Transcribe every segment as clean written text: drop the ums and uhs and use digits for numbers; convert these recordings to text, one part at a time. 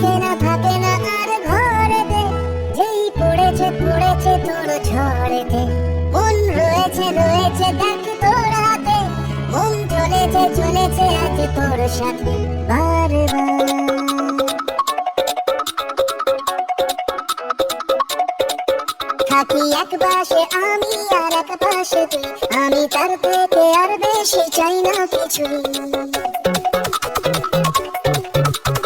থাকে না আর ঘরেতে, যেই পড়েছে পড়েছে তোর ঝড়েতে। মন রয়েছে রয়েছে দেখ তোর হাতে, মন চলেছে চলেছে আজ তোর সাথে বারবার। থাকি এক পাশে আমি আর এক পাশে তুই, আমি তার থেকে আর বেশি চাই না কিছুই।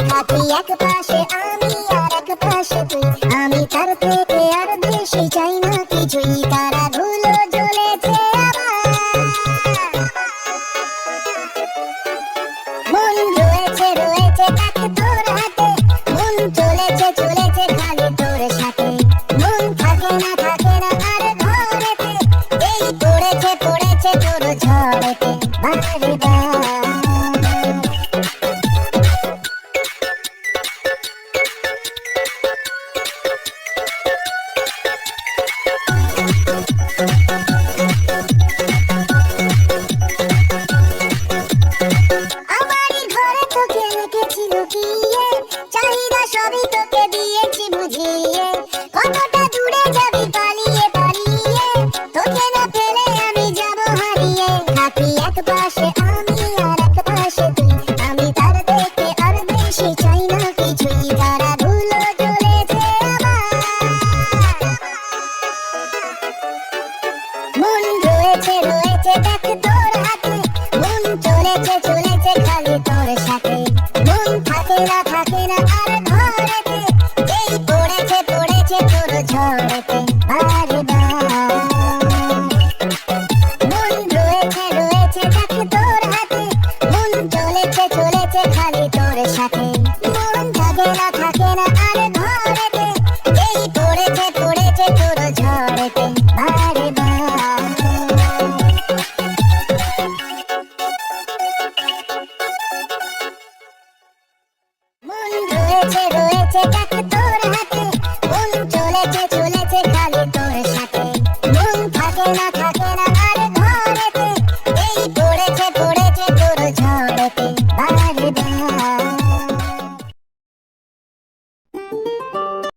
থাকি এক পাশে আমি আর এক পাশে তুই, আমি তার থেকে আর বেশি চাই না কিছুই। তারা ধুলো জ্বলেছে আমার, মন রয়েছে রয়েছে দেখ তোর হাতে, মন চলেছে চলেছে খালি তোর সাথে। মন থাকে না আর ঘরেতে, এই পড়েছে পড়েছে তোর ঝড়েতে বারবার। আমারই ঘরে তোকে রেখেছি লুকিয়ে, চাহিদা সবই তোকে দিয়েছি বুঝিয়ে। কতটা দূরে যাবি পালিয়ে পালিয়ে, তোকে না পেলে আমি যাব হারিয়ে। থাকি এক পাশে আমি আর এক পাশে তুই, আমি তার থেকে আর বেশি চাই না কিছুই। তারা ধুলো জ্বলেছে আমার, মন রয়েছে রয়েছে দেখ তোর হাতে, মন চলেছে চলেছে খালি তোর সাথে। মন থাকে না আর ঘরেতে, যেই পড়েছে পড়েছে তোর ঝড়েতে বারবার। মন রয়েছে রয়েছে দেখ তোর হাতে, মন চলেছে চলেছে খালি তোর সাথে। মন থাকে না আর ঘরেতে, যেই পড়েছে পড়েছে তোর ঝড়েতে বারবার। মন রয়েছে রয়েছে দেখ তোর হাতে, মন চলেছে চলেছে খালি তোর সাথে। মন থাকে না